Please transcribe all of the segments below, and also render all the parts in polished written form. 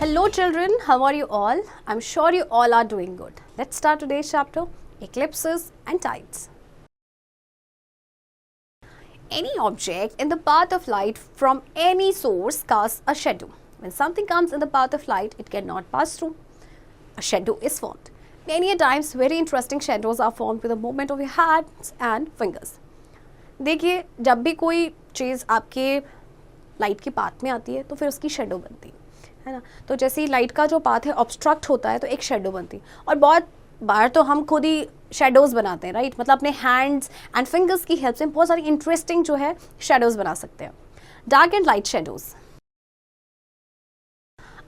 Hello children, how are you all? I'm sure you all are doing good. Let's start today's chapter, Eclipses and Tides. Any object in the path of light from any source casts a shadow. When something comes in the path of light, it cannot pass through. A shadow is formed. Many a times, very interesting shadows are formed with the movement of your hands and fingers. देखिए, जब भी कोई चीज़ आपके light के path में आती है तो फिर उसकी शेडो बनती है ना. तो जैसे ही लाइट का जो पाथ है ऑब्स्ट्रक्ट होता है तो एक शेडो बनती है. और बहुत बार तो हम खुद ही शेडोज़ बनाते हैं, राइट. मतलब अपने हैंड्स एंड फिंगर्स की हेल्प से बहुत सारी इंटरेस्टिंग जो है शेडोज़ बना सकते हैं. Dark and light shadows.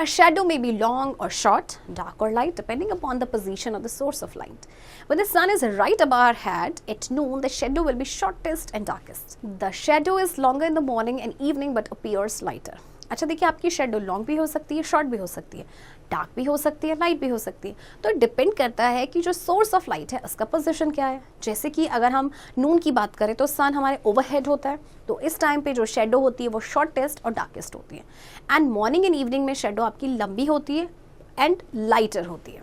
A shadow may be long or short, dark or light, depending upon the position of the source of light. When the sun is right above our head, at noon, the shadow will be shortest and darkest. The shadow is longer in the morning and evening but appears lighter. अच्छा देखिए, आपकी shadow long भी हो सकती है, short भी हो सकती है, डार्क भी हो सकती है, लाइट भी हो सकती है. तो डिपेंड करता है कि जो सोर्स ऑफ लाइट है उसका पोजीशन क्या है. जैसे कि अगर हम नून की बात करें तो सन हमारे ओवरहेड होता है, तो इस टाइम पे जो शेडो होती है वो शॉर्टेस्ट और डार्केस्ट होती है. एंड मॉर्निंग एंड इवनिंग में शेडो आपकी लंबी होती है एंड लाइटर होती है.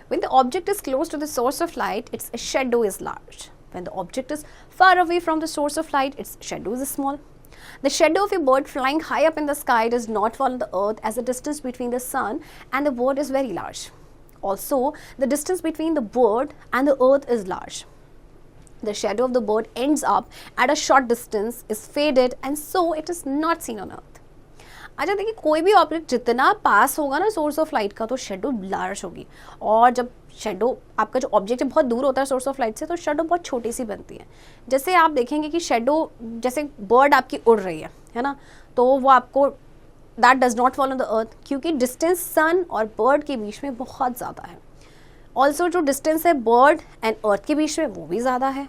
When the object is close to the source of light, its shadow is large. When the object is far away from the source of light, its shadow is small. The shadow of a bird flying high up in the sky does not fall on the earth, as the distance between the sun and the bird is very large. Also, the distance between the bird and the earth is large. The shadow of the bird ends up at a short distance, is faded, and so it is not seen on earth. अच्छा देखिए, कोई भी object जितना पास होगा ना source of light का तो shadow large होगी. और जब शेडो आपका जो ऑब्जेक्ट है बहुत दूर होता है सोर्स ऑफ लाइट से तो शेडो बहुत छोटी सी बनती है. जैसे आप देखेंगे कि शेडो, जैसे बर्ड आपकी उड़ रही है ना, तो वो आपको that does not fall on the earth, क्योंकि डिस्टेंस सन और बर्ड के बीच में बहुत ज़्यादा है. ऑल्सो जो डिस्टेंस है बर्ड एंड अर्थ के बीच में वो भी ज़्यादा है.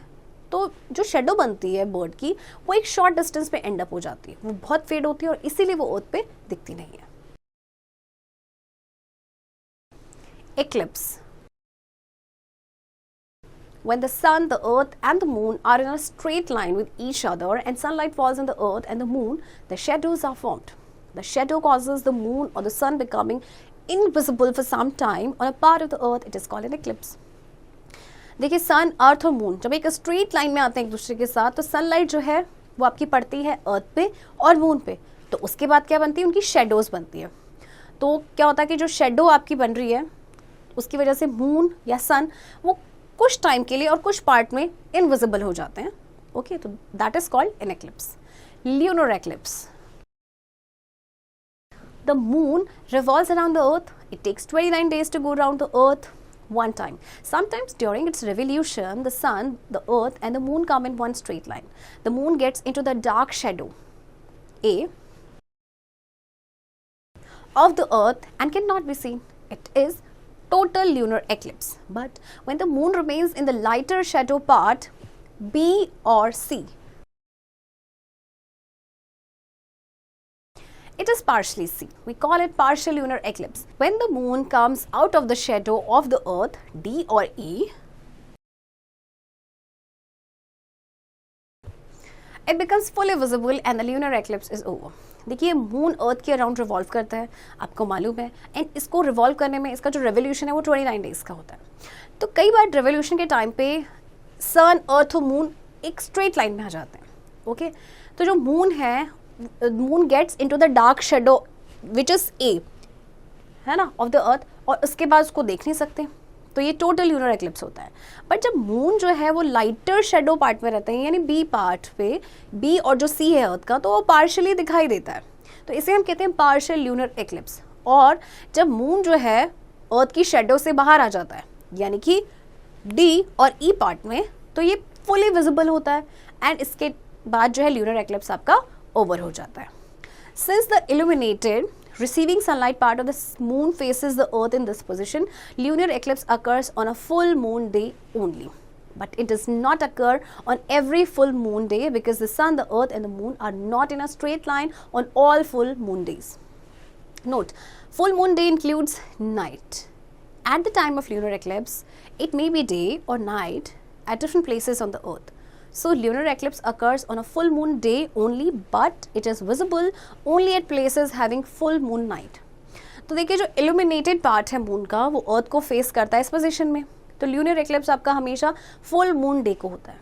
तो जो शेडो बनती है बर्ड की वो एक शॉर्ट डिस्टेंस पे एंड अप हो जाती है, वो बहुत फेड होती है और इसीलिए वो अर्थ पे दिखती नहीं है. Eclipse. When the sun, the earth and the moon are in a straight line with each other and sunlight falls on the earth and the moon, the shadows are formed. The shadow causes the moon or the sun becoming invisible for some time on a part of the earth. It is called an eclipse. देखिए, सन, अर्थ और moon जब एक straight line में आते हैं एक दूसरे के साथ तो सनलाइट जो है वो आपकी पड़ती है अर्थ पे और मून पे, तो उसके बाद क्या बनती है, उनकी शेडोज़ बनती है. तो क्या होता है कि जो शेडो आपकी बन रही है उसकी वजह से मून या सन वो कुछ टाइम के लिए और कुछ पार्ट में इनविजिबल हो जाते हैं. ओके, तो that is called an eclipse. Lunar eclipse. The moon revolves around the earth. It takes 29 days to go around the earth one time. Sometimes during its revolution, the sun, the earth and the moon come in one straight line. The moon gets into the dark shadow A of the earth and cannot be seen. It is total lunar eclipse. But when the moon remains in the lighter shadow part B or C, it is partially C. We call it partial lunar eclipse. When the moon comes out of the shadow of the earth, D or E, it becomes fully visible and the lunar eclipse is over. देखिए, moon earth के around revolve करता है, आपको मालूम है, and इसको revolve करने में इसका जो रेवोल्यूशन है वो 29 डेज का होता है. तो कई बार रेवोल्यूशन के टाइम पे सन, अर्थ और मून एक स्ट्रेट लाइन में आ जाते हैं. ओके, तो जो मून है, moon gets into the dark shadow which is a, है ना, ऑफ द अर्थ, और उसके बाद उसको देख नहीं सकते, तो ये टोटल ल्यूनर एक्लिप्स होता है. बट जब मून जो है वो लाइटर शेडो पार्ट में रहते हैं, यानी बी पार्ट पे, बी और जो सी है अर्थ का, तो वो पार्शली दिखाई देता है, तो इसे हम कहते हैं पार्शियल ल्यूनर एक्लिप्स. और जब मून जो है अर्थ की शेडो से बाहर आ जाता है, यानी कि डी और ई पार्ट में, तो ये फुली विजिबल होता है एंड इसके बाद जो है ल्यूनर एक्लिप्स आपका ओवर हो जाता है. Since the illuminated receiving sunlight part of the moon faces the earth in this position, lunar eclipse occurs on a full moon day only. But it does not occur on every full moon day because the sun, the earth and the moon are not in a straight line on all full moon days. Note, full moon day includes night. At the time of lunar eclipse, it may be day or night at different places on the earth. So lunar eclipse occurs on a full moon day only, but it is visible only at places having full moon night. तो देखिए जो illuminated part है moon का वो अर्थ को face करता है इस पोजीशन में, तो ल्यूनर एक्लिप्स आपका हमेशा फुल मून डे को होता है,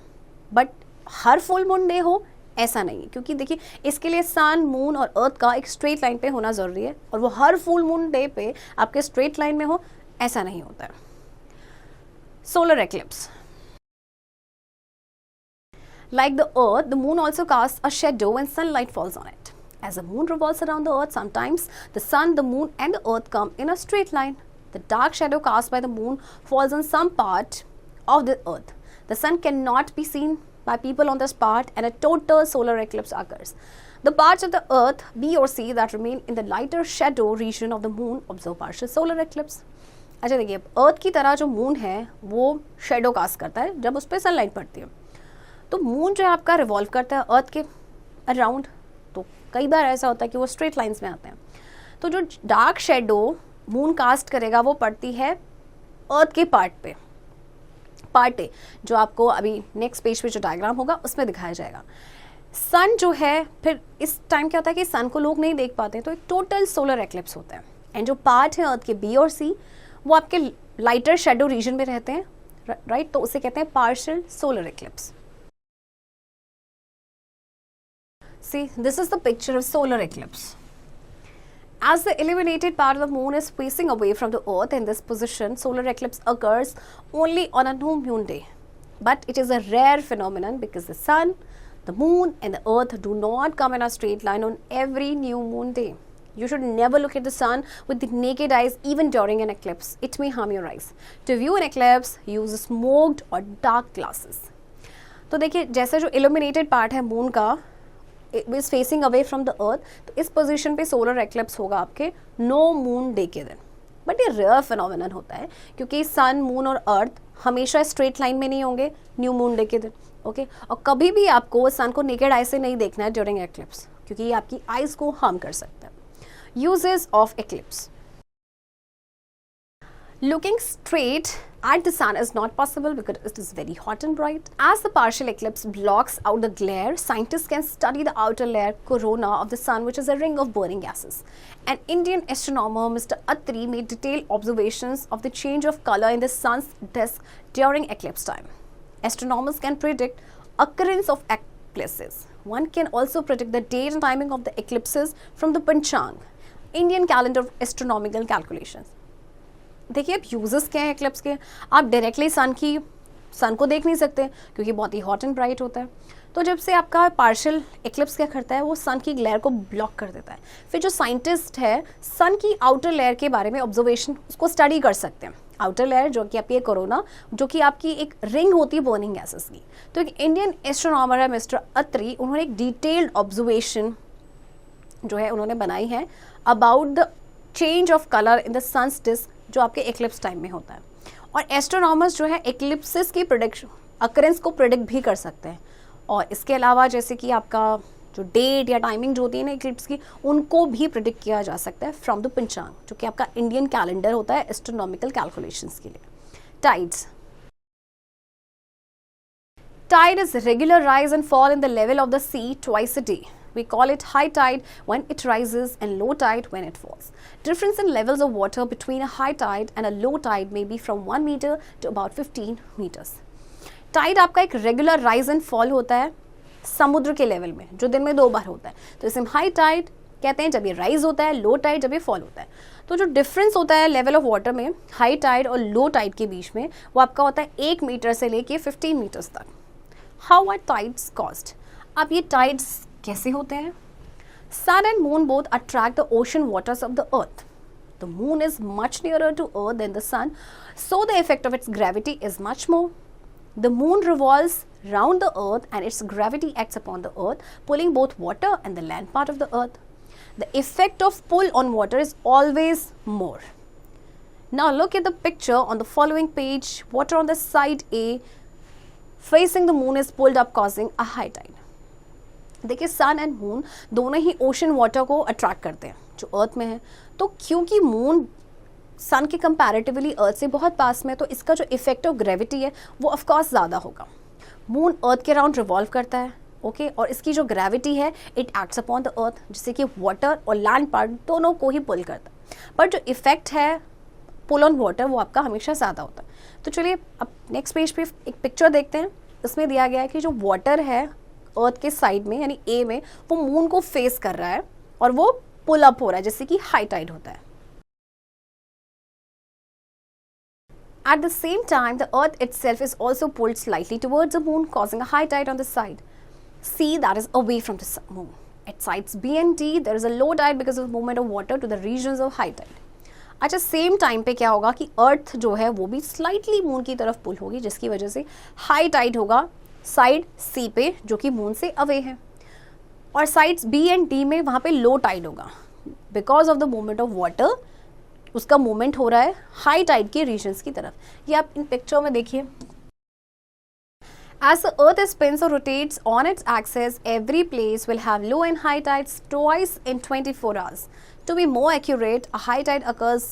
but her full moon day हो ऐसा नहीं है, क्योंकि देखिए इसके लिए सन, मून और अर्थ का एक स्ट्रेट लाइन पे होना ज़रूरी है, और वो हर फुल मून डे पे आपके स्ट्रेट लाइन में हो ऐसा नहीं होता है। Solar eclipse, like the earth, the moon also casts a shadow when sunlight falls on it. As the moon revolves around the earth, sometimes the sun, the moon and the earth come in a straight line. The dark shadow cast by the moon falls on some part of the earth. The sun cannot be seen by people on this part and a total solar eclipse occurs. The parts of the earth B or C that remain in the lighter shadow region of the moon observe partial solar eclipse. अच्छा देखिए, अर्थ की तरह जो moon है वो shadow cast करता है जब उस पर सनलाइट पड़ती है, तो मून जो है आपका रिवॉल्व करता है अर्थ के अराउंड, तो कई बार ऐसा होता है कि वो स्ट्रेट लाइंस में आते हैं, तो जो डार्क शेडो मून कास्ट करेगा वो पड़ती है अर्थ के पार्ट ए, जो आपको अभी नेक्स्ट पेज पे जो डायग्राम होगा उसमें दिखाया जाएगा। सन जो है, फिर इस टाइम क्या होता है कि सन को लोग नहीं देख पाते, तो एक टोटल सोलर एक्लिप्स होता है, एंड जो पार्ट है अर्थ के बी और सी वो आपके लाइटर शेडो रीजन में रहते हैं, राइट, तो उसे कहते हैं partial solar eclipse. See, this is the picture of solar eclipse. As the illuminated part of the moon is facing away from the earth in this position, solar eclipse occurs only on a new moon day. But it is a rare phenomenon because the sun, the moon and the earth do not come in a straight line on every new moon day. You should never look at the sun with the naked eyes even during an eclipse. It may harm your eyes. To view an eclipse, use smoked or dark glasses. तो देखिए जैसे जो illuminated part है moon का is facing away from the earth, तो इस position पे solar eclipse होगा आपके नो मून डे के दिन, बट ये रेयर फिनोमिनन होता है क्योंकि सन, मून और अर्थ हमेशा स्ट्रेट लाइन में नहीं होंगे न्यू मून डे के दिन, ओके। और कभी भी आपको सन को नेकेड आई से नहीं देखना है ड्यूरिंग एक्लिप्स, क्योंकि ये आपकी आइज को हार्म कर सकता है। Uses of eclipse, looking straight at the sun is not possible because it is very hot and bright. As the partial eclipse blocks out the glare, scientists can study the outer layer corona of the sun, which is a ring of burning gases. An Indian astronomer, Mr. Attri, made detailed observations of the change of color in the sun's disk during eclipse time. Astronomers can predict occurrence of eclipses. One can also predict the date and timing of the eclipses from the Panchang, Indian calendar of astronomical calculations. देखिए अब uses क्या है eclipse के, आप directly सन को देख नहीं सकते क्योंकि बहुत ही हॉट एंड ब्राइट होता है, तो जब से आपका पार्शियल एक्लिप्स क्या करता है वो सन की ग्लेयर को ब्लॉक कर देता है। फिर जो साइंटिस्ट है सन की आउटर लेयर के बारे में ऑब्जर्वेशन उसको स्टडी कर सकते हैं। आउटर लेयर जो कि आपकी कोरोना, जो कि आपकी एक रिंग होती है बर्निंग गैसेस की, तो एक इंडियन एस्ट्रोनॉमर है मिस्टर अत्री, उन्होंने एक डिटेल्ड ऑब्जर्वेशन जो है उन्होंने बनाई है about the change of colour in the sun's disc जो आपके एक्लिप्स टाइम में होता है। और एस्ट्रोनॉमर्स जो है एक्लिप्सिस की प्रेडिक्शन अकरेंस को प्रेडिक्ट भी कर सकते हैं, और इसके अलावा जैसे कि आपका जो डेट या टाइमिंग जो होती है ना एक्लिप्स की, उनको भी प्रेडिक्ट किया जा सकता है फ्रॉम द पंचांग, जो कि आपका इंडियन कैलेंडर होता है एस्ट्रोनॉमिकल कैलकुलेशंस के लिए। Tides, tide is regular rise and fall in the level of the sea twice a day. We call it high tide when it rises and low tide when it falls. Difference in levels of water between a high tide and a low tide may be from 1 meter to about 15 meters. Tide आपका एक regular rise and fall होता है समुद्र के level में, जो दिन में 2 बार होता है, तो इसे हम हाई टाइड कहते हैं जब ये राइज होता है, लो टाइड जब ये फॉल होता है। तो जो डिफरेंस होता है लेवल ऑफ वाटर में हाई टाइड और लो टाइड के बीच में, वो आपका होता है 1 मीटर से लेके 15 मीटर्स तक। How are tides caused? अब ये टाइड्स कैसे होते हैं? Sun and moon both attract the ocean waters of the earth. The moon is much nearer to earth than the sun, so the effect of its gravity is much more. The moon revolves round the earth and its gravity acts upon the earth, pulling both water and the land part of the earth. The effect of pull on water is always more. Now look at the picture on the following page. Water on the side A facing the moon is pulled up, causing a high tide. देखिए सन and moon दोनों ही ocean water को attract करते हैं जो अर्थ में है, तो क्योंकि मून सन के कंपैरेटिवली अर्थ से बहुत पास में है, तो इसका जो इफेक्ट ऑफ ग्रेविटी है वो ऑफकोर्स ज़्यादा होगा। मून अर्थ के अराउंड रिवॉल्व करता है, ओके, और इसकी जो ग्रेविटी है it acts upon the earth, जिससे कि वाटर और लैंड पार्ट दोनों को ही पुल करता है। बट जो इफेक्ट है पुल ऑन वाटर वो आपका हमेशा ज़्यादा होता है। तो चलिए अब नेक्स्ट पेज पे एक पिक्चर देखते हैं। इसमें दिया गया है कि जो वाटर है अर्थ के साइड में यानी ए में, वो मून को फेस कर रहा है और वो पुल अप हो रहा है, जैसे कि हाई टाइड होता है। At the same time, the earth itself is also pulled slightly towards the moon, causing a high tide on the side C that is away from the moon. At sides B and D, there is a low tide because of the movement of water to the regions of high tide. अच्छा, same time पे क्या होगा कि अर्थ जो है वो भी slightly moon की तरफ पुल होगी, जिसकी वजह से हाई टाइड होगा साइड सी पे जो कि मून से अवे है, और साइड्स बी एंड डी में वहाँ पे लो टाइड होगा because of the movement of water. उसका मूवमेंट हो रहा है हाई टाइड के रीजन्स की तरफ। ये आप इन पिक्चर में देखिए। As the earth spins or rotates on its axis, every place will have low and high tides twice in 24 hours. To be more accurate, a high tide occurs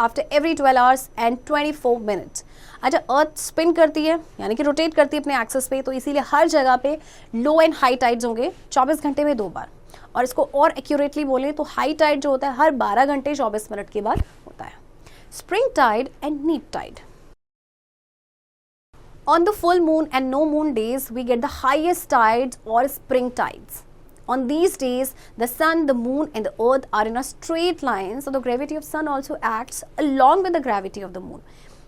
after every 12 hours and 24 minutes. अच्छा, अर्थ spin करती है यानी कि rotate करती है अपने axis पे, तो इसीलिए हर जगह पे लो एंड हाई टाइड्स होंगे 24 घंटे में 2 बार। और इसको और एक्यूरेटली बोले तो हाई टाइड जो होता है हर 12 घंटे 24 मिनट के बाद होता है। स्प्रिंग टाइड एंड नीप Tide. On the full moon and no moon days, we get the highest tides or spring tides. On these days, the sun, the moon and the earth are in a straight line, so the gravity of sun also acts along with the gravity of the moon.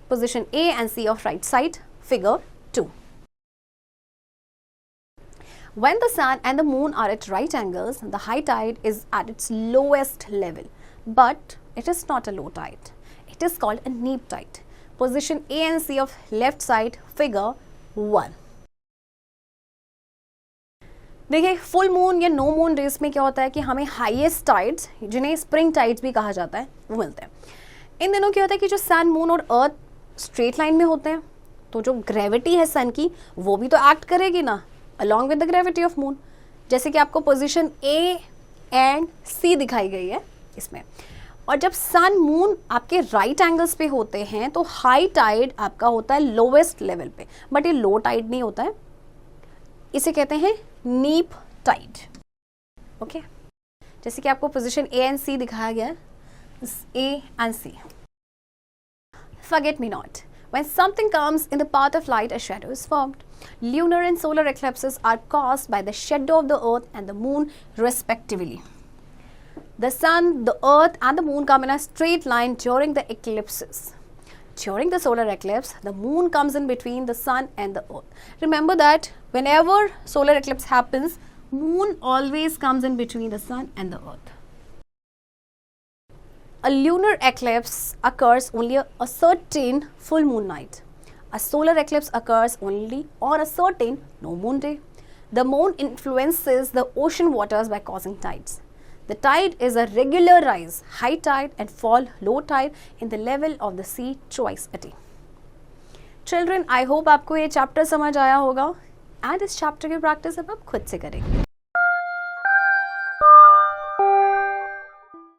Position A and C of right side, figure 2. When the sun and the moon are at right angles, the high tide is at its lowest level, but it is not a low tide. It is called a neap tide. Position A and C of left side, figure 1. देखिए, full moon या no moon days में क्या होता है कि हमें highest tides, जिन्हें spring tides भी कहा जाता है, वो मिलते हैं। इन दिनों क्या होता है कि जो सन, मून और अर्थ स्ट्रेट लाइन में होते हैं, तो जो ग्रेविटी है सन की वो भी तो एक्ट करेगी ना along with the gravity of moon, जैसे कि आपको पोजिशन ए एंड सी दिखाई गई है इसमें। और जब सन मून आपके राइट एंगल्स पे होते हैं तो हाई टाइड आपका होता है लोवेस्ट लेवल पे, बट ये लो टाइड नहीं होता है, इसे कहते हैं नीप टाइड। ओके, जैसे कि आपको पोजीशन ए एंड सी दिखाया गया है, A and C. Forget me not. When something comes in the path of light, a shadow is formed. Lunar and solar eclipses are caused by the shadow of the earth and the moon respectively. The sun, the earth and the moon come in a straight line during the eclipses. During the solar eclipse, the moon comes in between the sun and the earth. Remember that whenever solar eclipse happens, moon always comes in between the sun and the earth. A lunar eclipse occurs only a certain full moon night. A solar eclipse occurs only on a certain no moon day. The moon influences the ocean waters by causing tides. The tide is a regular rise, high tide and fall, low tide in the level of the sea twice a day. Children, I hope आपको ये chapter समझ आया होगा, and इस chapter की practice अब आप खुद से करेंगे।